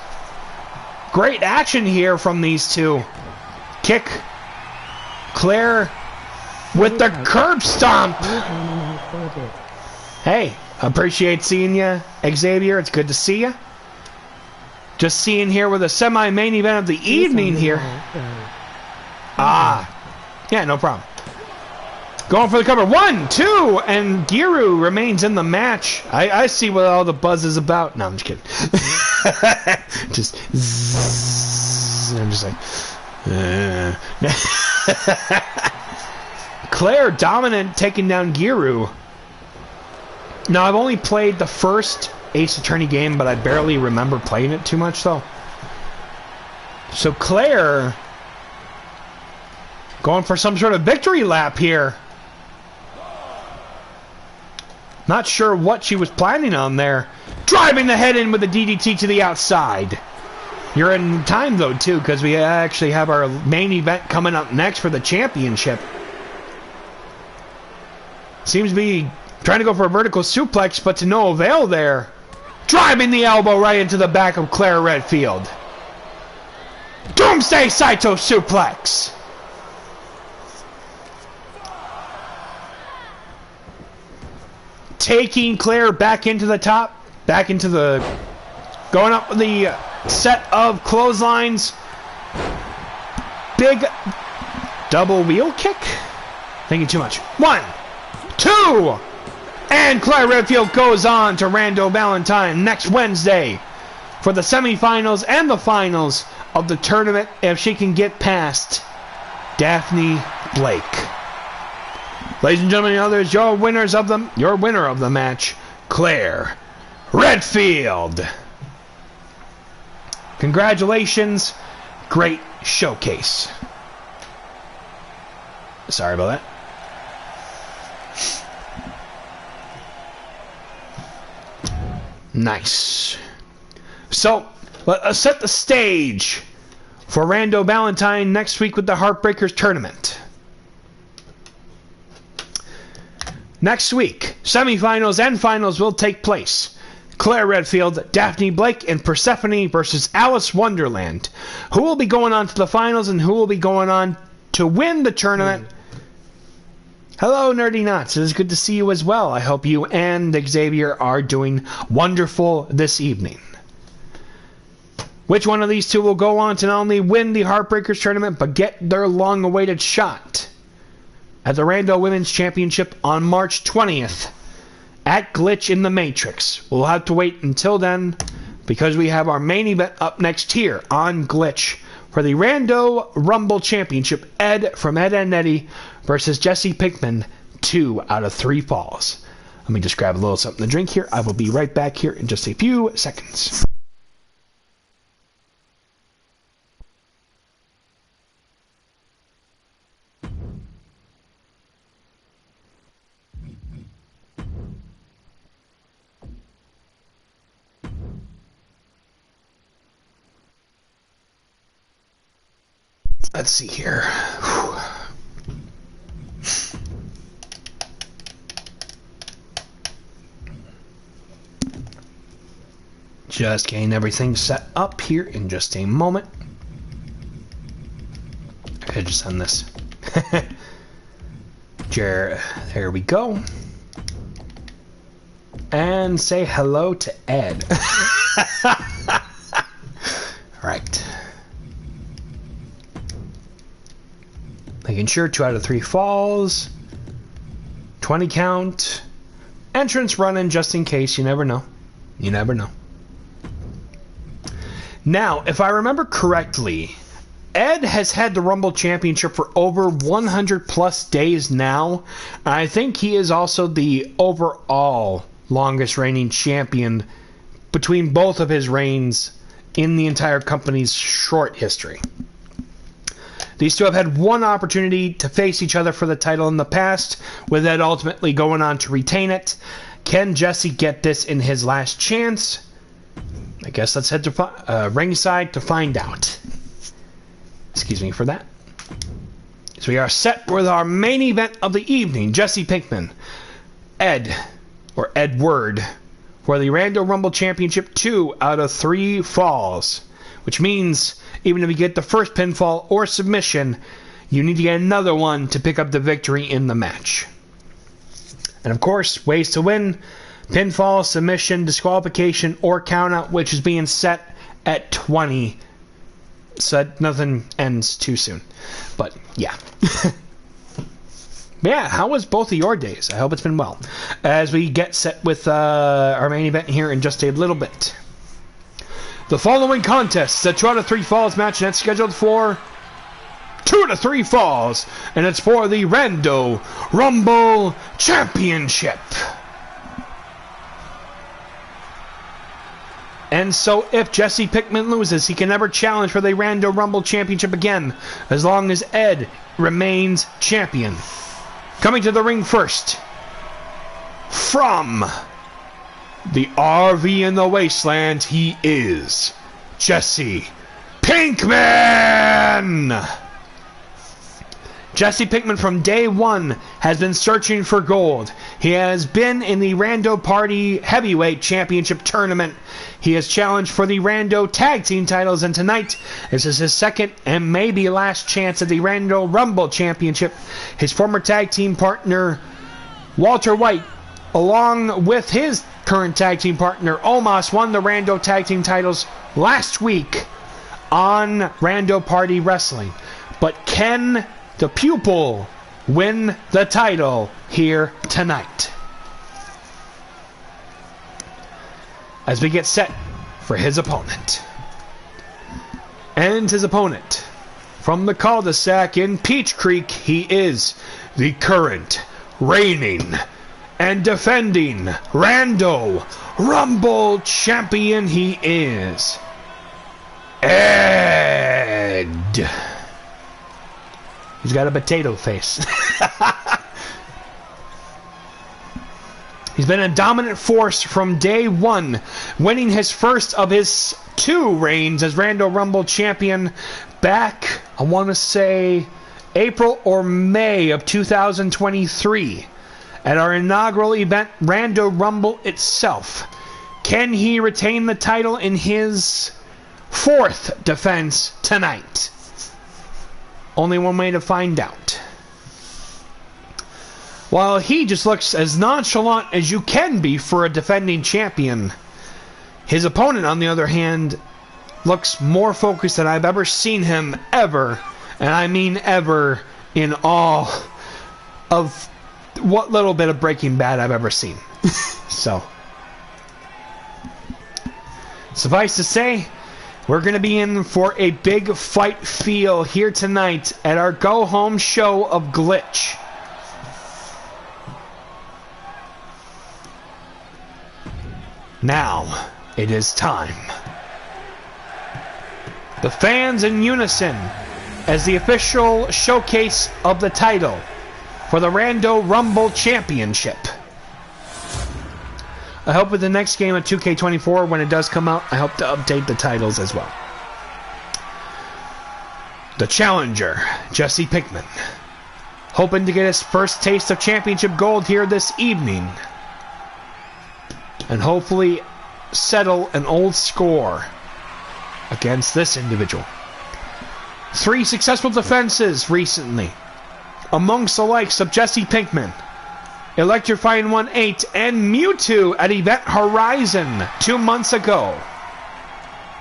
Great action here from these two. Kick. Claire with the curb stomp. Hey, appreciate seeing you, Xavier. It's good to see you. Just seeing here with a semi-main event of the evening here. Yeah, no problem. Going for the cover. 1, 2, and Giru remains in the match. I see what all the buzz is about. No, I'm just kidding. Just zzz, I'm just like Claire dominant, taking down Giru. Now, I've only played the first Ace Attorney game, but I barely remember playing it too much, though. So Claire going for some sort of victory lap here. Not sure what she was planning on there. Driving the head in with the DDT to the outside. You're in time, though, too, because we actually have our main event coming up next for the championship. Seems to be trying to go for a vertical suplex, but to no avail there. Driving the elbow right into the back of Claire Redfield. Doomsday Saito suplex. Taking Claire back into the top. Back into the... Going up with the set of clotheslines. Big double wheel kick. Thinking too much. 1, 2... And Claire Redfield goes on to Rando Valentine next Wednesday for the semifinals and the finals of the tournament if she can get past Daphne Blake. Ladies and gentlemen, others, your winner of the match, Claire Redfield. Congratulations. Great showcase. Sorry about that. Nice. So, let us set the stage for Rando Valentine next week with the Heartbreakers tournament. Next week, semifinals and finals will take place. Claire Redfield, Daphne Blake, and Persephone versus Alice Wonderland. Who will be going on to the finals and who will be going on to win the tournament? Hello, Nerdy Knots. It is good to see you as well. I hope you and Xavier are doing wonderful this evening. Which one of these two will go on to not only win the Heartbreakers tournament, but get their long-awaited shot at the Rando Women's Championship on March 20th at Glitch in the Matrix? We'll have to wait until then because we have our main event up next here on Glitch for the Rando Rumble Championship. Ed from Ed and Eddie versus Jesse Pinkman, 2 out of 3 falls. Let me just grab a little something to drink here. I will be right back here in just a few seconds. Let's see here. Whew. Just getting everything set up here in just a moment. I just send this. There we go. And say hello to Ed. Right. Making sure 2 out of 3 falls. 20 count. Entrance running just in case. You never know. You never know. Now, if I remember correctly, Ed has had the Rumble Championship for over 100 plus days now. I think he is also the overall longest reigning champion between both of his reigns in the entire company's short history. These two have had one opportunity to face each other for the title in the past, with Ed ultimately going on to retain it. Can Jesse get this in his last chance? I guess let's head to ringside to find out. Excuse me for that. So we are set with our main event of the evening. Jesse Pinkman, Ed, or Edward, for the Rando Rumble Championship 2 out of 3 falls. Which means, even if you get the first pinfall or submission, you need to get another one to pick up the victory in the match. And of course, ways to win: pinfall, submission, disqualification, or countout, which is being set at 20. So that nothing ends too soon. But, yeah. Yeah, how was both of your days? I hope it's been well. As we get set with our main event here in just a little bit. The following contest is a 2 out of 3 falls match, and it's scheduled for 2 out of 3 falls, and it's for the Rando Rumble Championship. And so if Jesse Pinkman loses, he can never challenge for the Rando Rumble Championship again, as long as Ed remains champion. Coming to the ring first, from the RV in the wasteland, he is Jesse Pinkman! Jesse Pinkman from day one has been searching for gold. He has been in the Rando Party Heavyweight Championship Tournament. He has challenged for the Rando Tag Team titles, and tonight this is his second and maybe last chance at the Rando Rumble Championship. His former tag team partner, Walter White, along with his current tag team partner, Omos, won the Rando Tag Team titles last week on Rando Party Wrestling. But can the pupil win the title here tonight? As we get set for his opponent. And his opponent, from the cul-de-sac in Peach Creek, he is the current, reigning, and defending Rando Rumble Champion. He is Ed. He's got a potato face. He's been a dominant force from day one, winning his first of his 2 reigns as Rando Rumble Champion back, I want to say, April or May of 2023 at our inaugural event, Rando Rumble itself. Can he retain the title in his 4th defense tonight? Only one way to find out. While he just looks as nonchalant as you can be for a defending champion, his opponent, on the other hand, looks more focused than I've ever seen him ever, and I mean ever, in all of what little bit of Breaking Bad I've ever seen. So, suffice to say, we're going to be in for a big fight feel here tonight at our go-home show of Glitch. Now, it is time. The fans in unison as the official showcase of the title for the Rando Rumble Championship. I hope with the next game of 2K24, when it does come out, I hope to update the titles as well. The challenger, Jesse Pinkman, hoping to get his first taste of championship gold here this evening, and hopefully settle an old score against this individual. 3 successful defenses recently amongst the likes of Jesse Pinkman, Electrifying 1-8, and Mewtwo at Event Horizon 2 months ago.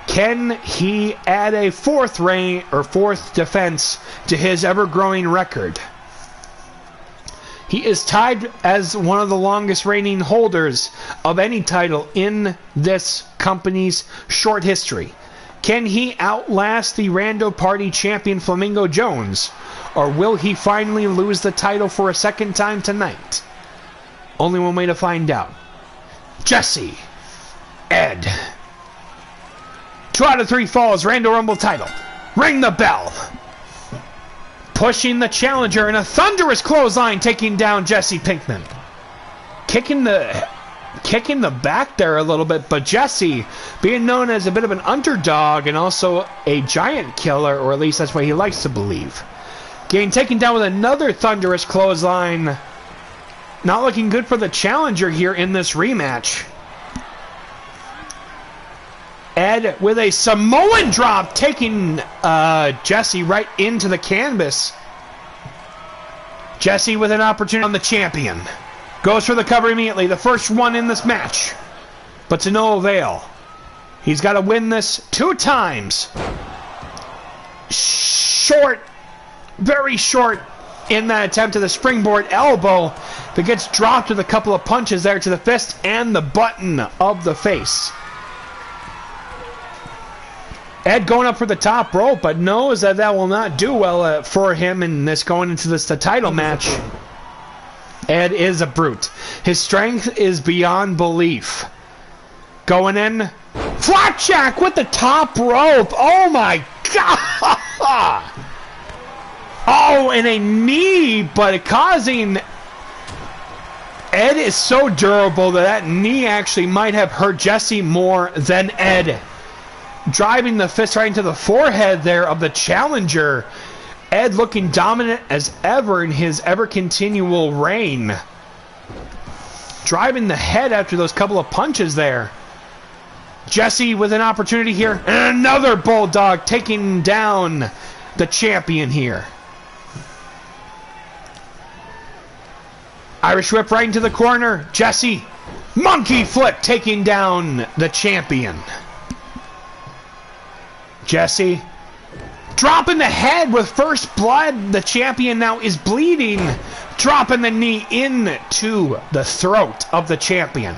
Can he add a 4th reign or 4th defense to his ever-growing record? He is tied as one of the longest reigning holders of any title in this company's short history. Can he outlast the Rando Party champion Flamingo Jones, or will he finally lose the title for a second time tonight? Only one way to find out. Jesse, Ed 2 out of 3 falls. Rando Rumble title. Ring the bell. Pushing the challenger in a thunderous clothesline, taking down Jesse Pinkman. Kicking the back there a little bit, but Jesse, being known as a bit of an underdog and also a giant killer, or at least that's what he likes to believe, getting taken down with another thunderous clothesline. Not looking good for the challenger here in this rematch. Ed with a Samoan drop, taking Jesse right into the canvas. Jesse with an opportunity on the champion. Goes for the cover immediately, the first one in this match. But to no avail. He's got to win this 2 times. Short, very short in that attempt to the springboard elbow that gets dropped with a couple of punches there to the fist and the button of the face. Ed going up for the top rope, but knows that that will not do well for him in this going into this title match. Ed is a brute. His strength is beyond belief. Going in. Flapjack with the top rope. Oh my God. Oh, and a knee, but causing... Ed is so durable that knee actually might have hurt Jesse more than Ed. Driving the fist right into the forehead there of the challenger. Ed looking dominant as ever in his ever-continual reign. Driving the head after those couple of punches there. Jesse with an opportunity here. And another bulldog taking down the champion here. Irish whip right into the corner. Jesse. Monkey flip taking down the champion. Jesse dropping the head with first blood. The champion now is bleeding. Dropping the knee into the throat of the champion.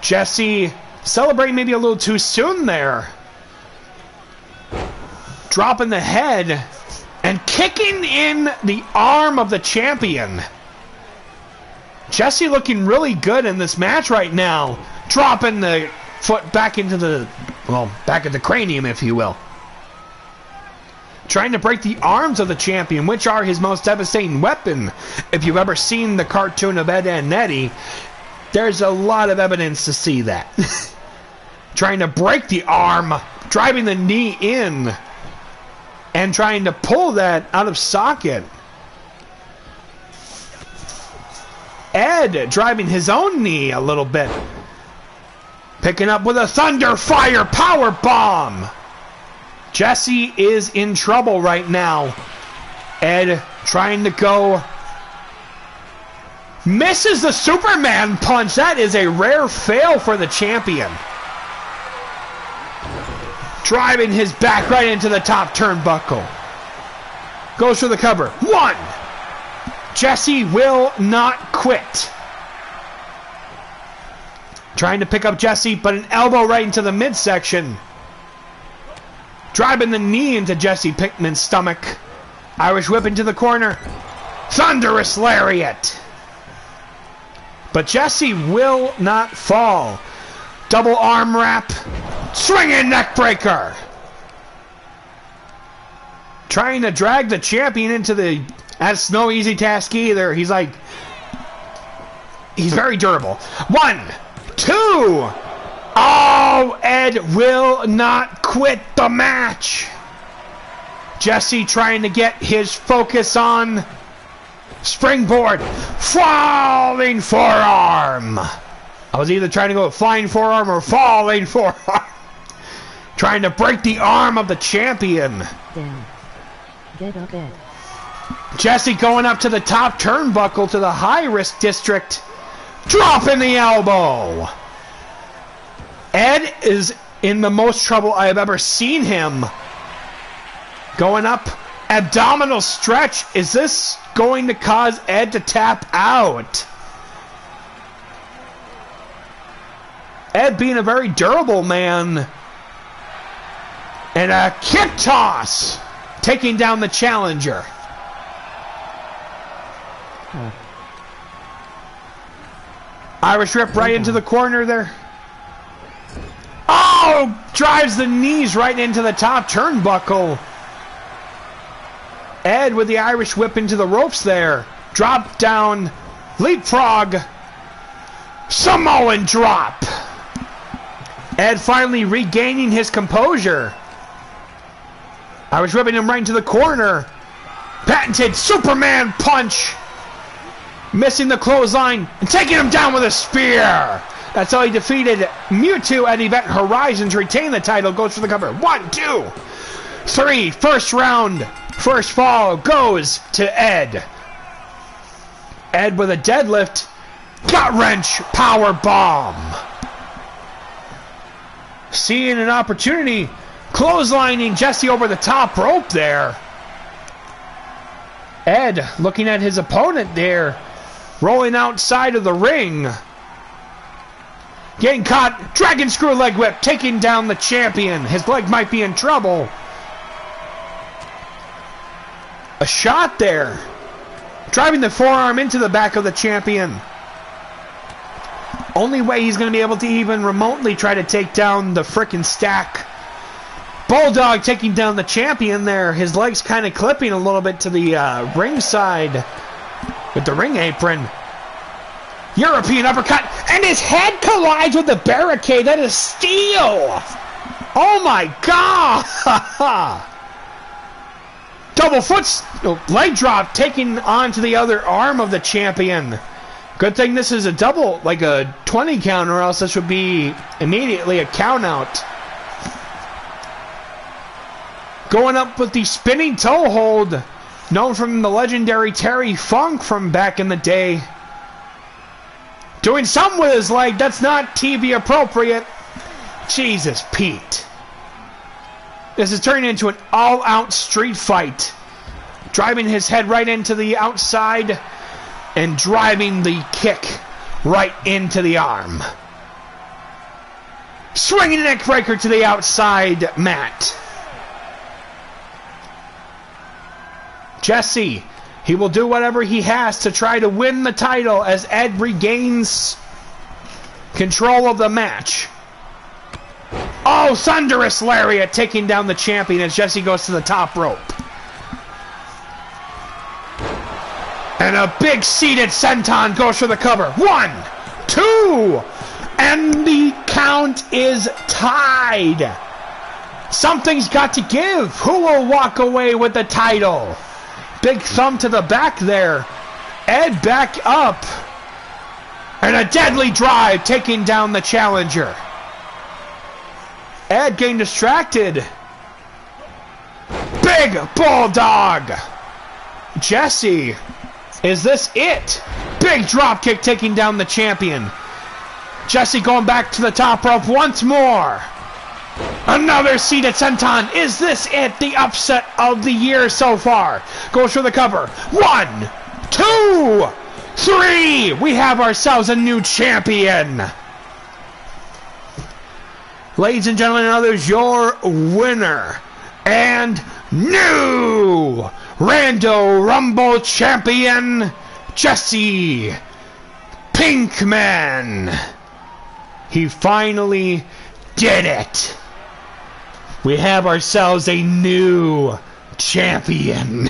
Jesse celebrating maybe a little too soon there. Dropping the head and kicking in the arm of the champion. Jesse looking really good in this match right now. Dropping the foot back into the, well, back at the cranium, if you will. Trying to break the arms of the champion, which are his most devastating weapon. If you've ever seen the cartoon of Ed and Eddie, there's a lot of evidence to see that. Trying to break the arm, driving the knee in, and trying to pull that out of socket. Ed driving his own knee a little bit. Picking up with a Thunder Fire power bomb. Jesse is in trouble right now. Ed trying to go. Misses the Superman punch. That is a rare fail for the champion. Driving his back right into the top turnbuckle. Goes for the cover. 1. Jesse will not quit. Trying to pick up Jesse, but an elbow right into the midsection. Driving the knee into Jesse Pinkman's stomach. Irish whip into the corner. Thunderous lariat. But Jesse will not fall. Double arm wrap. Swinging neck breaker. Trying to drag the champion into the... That's no easy task either. He's very durable. 1, 2. Oh, Ed will not quit the match. Jesse trying to get his focus on springboard. Falling forearm. I was either trying to go with flying forearm or falling forearm. Trying to break the arm of the champion. Down. Get up, Ed. Jesse going up to the top turnbuckle to the high-risk district. Dropping the elbow. Ed is in the most trouble I have ever seen him. Going up. Abdominal stretch. Is this going to cause Ed to tap out? Ed being a very durable man. And a kick toss. Taking down the challenger. Irish rip right into the corner there. Oh! Oh, drives the knees right into the top turnbuckle. Ed with the Irish whip into the ropes there. Drop down, leapfrog, Samoan drop. Ed finally regaining his composure. Irish whipping him right into the corner. Patented Superman punch. Missing the clothesline and taking him down with a spear. That's how he defeated Mewtwo at Event Horizon to retain the title. Goes for the cover. 1, 2, 3. First round. First fall goes to Ed. Ed with a deadlift. Gut wrench. Power bomb. Seeing an opportunity. Clotheslining Jesse over the top rope there. Ed looking at his opponent there. Rolling outside of the ring. Getting caught. Dragon screw leg whip. Taking down the champion. His leg might be in trouble. A shot there. Driving the forearm into the back of the champion. Only way he's going to be able to even remotely try to take down the frickin' stack. Bulldog taking down the champion there. His legs kind of clipping a little bit to the ring side with the ring apron. European uppercut, and his head collides with the barricade. That is steel. Oh my god. Double foot leg drop taking onto the other arm of the champion. Good thing this is a double, like a 20 count, or else this would be immediately a count out. Going up with the spinning toe hold, known from the legendary Terry Funk from back in the day. Doing something with his leg, that's not TV appropriate. Jesus, Pete. This is turning into an all-out street fight. Driving his head right into the outside and driving the kick right into the arm. Swinging a neck breaker to the outside mat. Jesse, he will do whatever he has to try to win the title as Ed regains control of the match. Oh, thunderous lariat taking down the champion as Jesse goes to the top rope. And a big seated senton goes for the cover. 1, 2, and the count is tied. Something's got to give. Who will walk away with the title? Big thumb to the back there. Ed back up. And a deadly drive taking down the challenger. Ed getting distracted. Big bulldog. Jesse. Is this it? Big drop kick taking down the champion. Jesse going back to the top rope once more. Another seated senton. Is this it? The upset of the year so far. Goes for the cover. 1, 2, 3. We have ourselves a new champion. Ladies and gentlemen and others, your winner and new Rando Rumble champion, Jesse Pinkman. He finally did it. We have ourselves a new champion.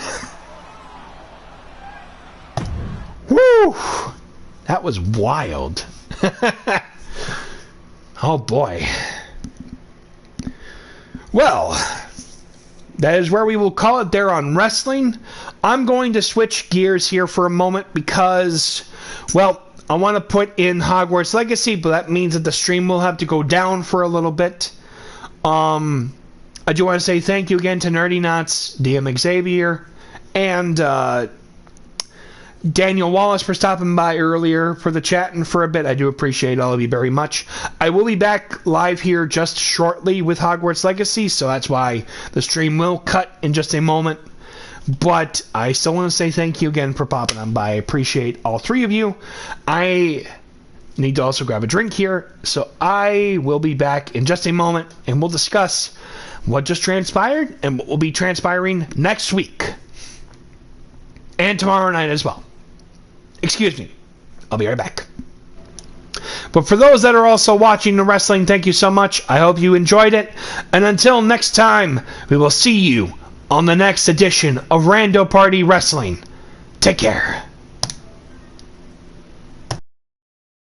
Woo! That was wild. Oh boy. Well, that is where we will call it there on wrestling. I'm going to switch gears here for a moment because, well, I want to put in Hogwarts Legacy, but that means that the stream will have to go down for a little bit. I do want to say thank you again to Nerdy Knots, DM Xavier, and Daniel Wallace for stopping by earlier for the chat and for a bit. I do appreciate all of you very much. I will be back live here just shortly with Hogwarts Legacy, so that's why the stream will cut in just a moment. But I still want to say thank you again for popping on by. I appreciate all three of you. I need to also grab a drink here, so I will be back in just a moment, and we'll discuss what just transpired and what will be transpiring next week. And tomorrow night as well. Excuse me. I'll be right back. But for those that are also watching the wrestling, thank you so much. I hope you enjoyed it. And until next time, we will see you on the next edition of Rando Party Wrestling. Take care.